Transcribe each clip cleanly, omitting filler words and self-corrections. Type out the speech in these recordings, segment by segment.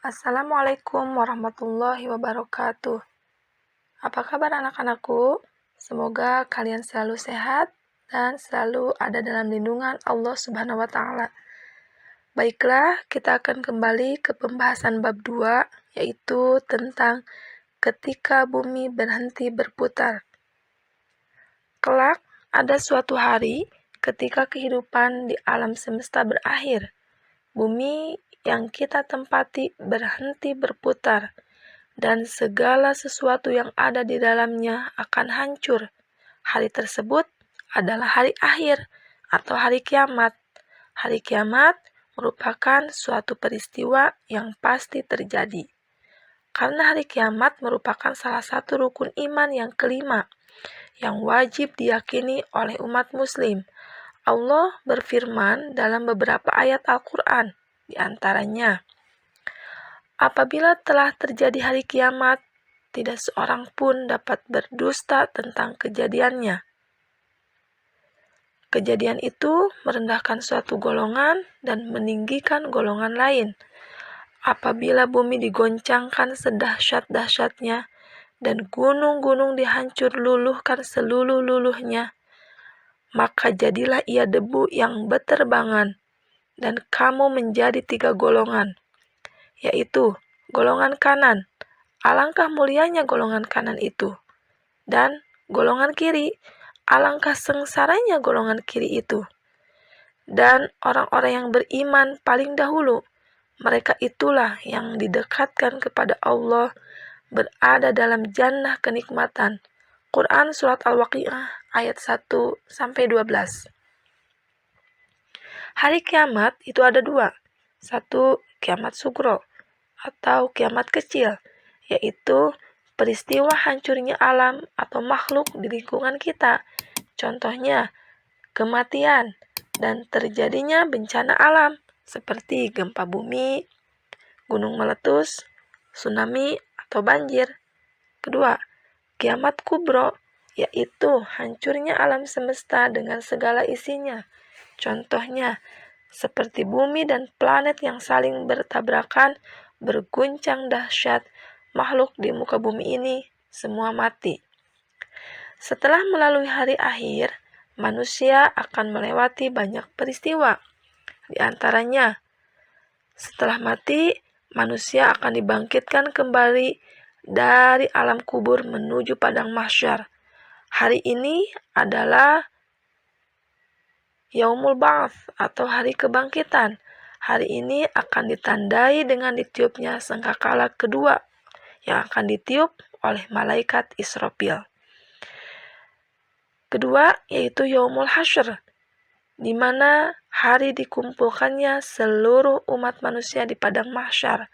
Assalamualaikum warahmatullahi wabarakatuh. Apa kabar anak-anakku? Semoga kalian selalu sehat dan selalu ada dalam lindungan Allah Subhanahu wa Ta'ala. Baiklah, kita akan kembali ke pembahasan bab 2, yaitu tentang ketika bumi berhenti berputar. Kelak ada suatu hari ketika kehidupan di alam semesta berakhir. Bumi yang kita tempati berhenti berputar, dan segala sesuatu yang ada di dalamnya akan hancur. Hari tersebut adalah hari akhir atau hari kiamat. Hari kiamat merupakan suatu peristiwa yang pasti terjadi. Karena hari kiamat merupakan salah satu rukun iman yang kelima, yang wajib diyakini oleh umat muslim. Allah berfirman dalam beberapa ayat Al-Quran, di antaranya, apabila telah terjadi hari kiamat, tidak seorang pun dapat berdusta tentang kejadiannya. Kejadian itu merendahkan suatu golongan dan meninggikan golongan lain. Apabila bumi digoncangkan sedahsyat-dahsyatnya dan gunung-gunung dihancur luluhkan seluluh-luluhnya, maka jadilah ia debu yang beterbangan, dan kamu menjadi 3 golongan, yaitu golongan kanan, alangkah mulianya golongan kanan itu, dan golongan kiri, alangkah sengsaranya golongan kiri itu. Dan orang-orang yang beriman paling dahulu, mereka itulah yang didekatkan kepada Allah, berada dalam jannah kenikmatan. Quran Surat Al-Waqiah ayat 1-12. Hari kiamat itu ada 2. Satu, kiamat sugro atau kiamat kecil, yaitu peristiwa hancurnya alam atau makhluk di lingkungan kita. Contohnya, kematian dan terjadinya bencana alam seperti gempa bumi, gunung meletus, tsunami, atau banjir. Kedua, kiamat kubro, yaitu hancurnya alam semesta dengan segala isinya. Contohnya, seperti bumi dan planet yang saling bertabrakan, berguncang dahsyat, makhluk di muka bumi ini semua mati. Setelah melalui hari akhir, manusia akan melewati banyak peristiwa. Di antaranya, setelah mati, manusia akan dibangkitkan kembali dari alam kubur menuju padang mahsyar. Hari ini adalah Yaumul Ba'ats atau hari kebangkitan. Hari ini akan ditandai dengan ditiupnya sangkakala kedua yang akan ditiup oleh malaikat Israfil. Kedua, yaitu Yaumul Hasyr, di mana hari dikumpulkannya seluruh umat manusia di padang mahsyar.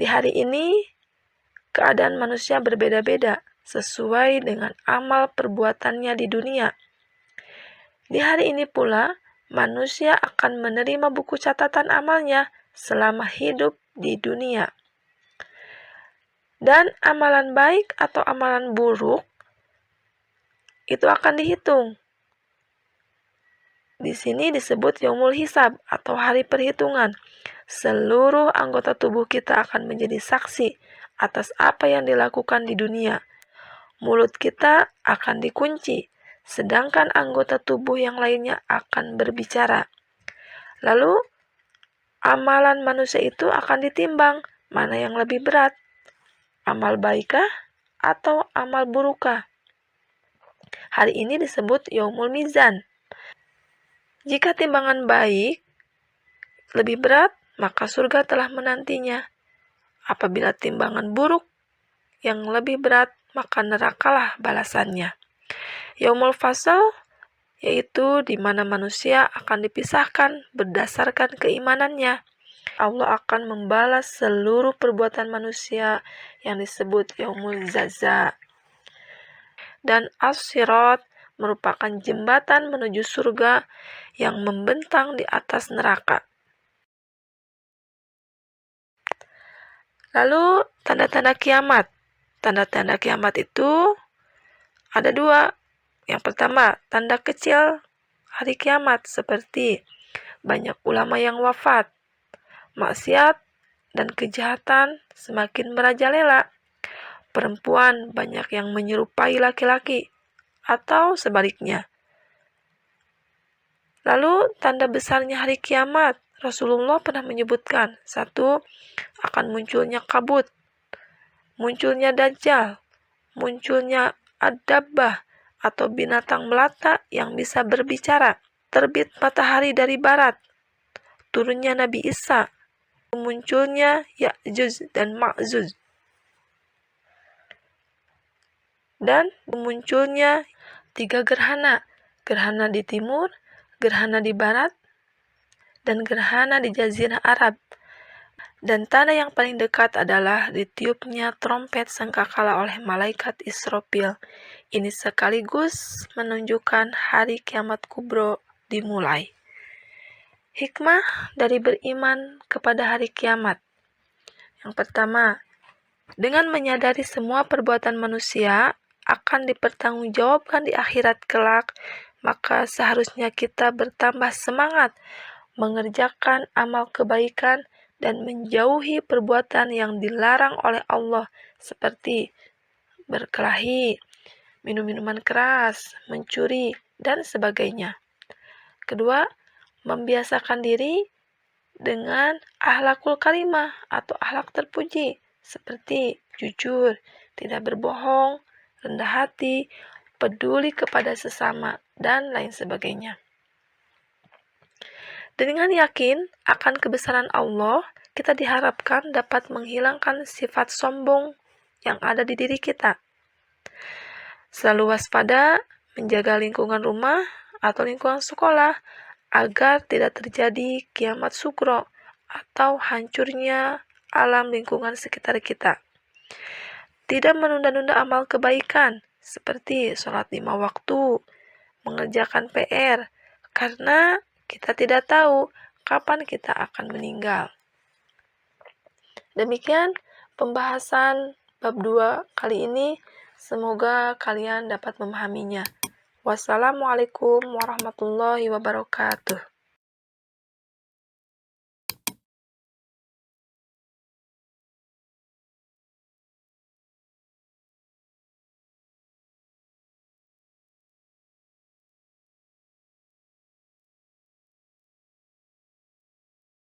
Di hari ini, keadaan manusia berbeda-beda sesuai dengan amal perbuatannya di dunia. Di hari ini pula, manusia akan menerima buku catatan amalnya selama hidup di dunia. Dan amalan baik atau amalan buruk itu akan dihitung. Di sini disebut Yaumul Hisab atau hari perhitungan. Seluruh anggota tubuh kita akan menjadi saksi atas apa yang dilakukan di dunia. Mulut kita akan dikunci, sedangkan anggota tubuh yang lainnya akan berbicara. Lalu, Amalan manusia itu akan ditimbang, mana yang lebih berat, amal baikkah atau amal burukkah. Hari ini disebut Yaumul Mizan. Jika timbangan baik lebih berat, maka surga telah menantinya. Apabila timbangan buruk yang lebih berat, maka nerakalah balasannya. Yaumul Fasal, yaitu di mana manusia akan dipisahkan berdasarkan keimanannya. Allah akan membalas seluruh perbuatan manusia yang disebut Yaumul Jaza. Dan As-Sirat merupakan jembatan menuju surga yang membentang di atas neraka. Lalu tanda-tanda kiamat. Tanda-tanda kiamat itu ada 2. Yang pertama, tanda kecil hari kiamat seperti banyak ulama yang wafat, maksiat dan kejahatan semakin merajalela, perempuan banyak yang menyerupai laki-laki, atau sebaliknya. Lalu tanda besarnya hari kiamat, Rasulullah pernah menyebutkan, 1. Akan munculnya kabut, munculnya dajjal, munculnya ad-dabbah atau binatang melata yang bisa berbicara, terbit matahari dari barat, turunnya Nabi Isa, munculnya Ya'juj dan Ma'juj, dan munculnya 3 gerhana, gerhana di timur, gerhana di barat, dan gerhana di Jazirah Arab. Dan tanda yang paling dekat adalah ditiupnya trompet sangkakala oleh malaikat Israfil. Ini sekaligus menunjukkan hari kiamat kubro dimulai. Hikmah dari beriman kepada hari kiamat. Yang pertama, dengan menyadari semua perbuatan manusia akan dipertanggungjawabkan di akhirat kelak, maka seharusnya kita bertambah semangat mengerjakan amal kebaikan dan menjauhi perbuatan yang dilarang oleh Allah seperti berkelahi, minum minuman keras, mencuri, dan sebagainya. Kedua, membiasakan diri dengan akhlakul karimah atau akhlak terpuji seperti jujur, tidak berbohong, rendah hati, peduli kepada sesama, dan lain sebagainya. Dengan yakin akan kebesaran Allah, kita diharapkan dapat menghilangkan sifat sombong yang ada di diri kita. Selalu waspada, menjaga lingkungan rumah atau lingkungan sekolah agar tidak terjadi kiamat sugro atau hancurnya alam lingkungan sekitar kita. Tidak menunda-nunda amal kebaikan seperti sholat 5 waktu, mengerjakan PR, karena kita tidak tahu kapan kita akan meninggal. Demikian pembahasan bab 2 kali ini. Semoga kalian dapat memahaminya. Wassalamualaikum warahmatullahi wabarakatuh.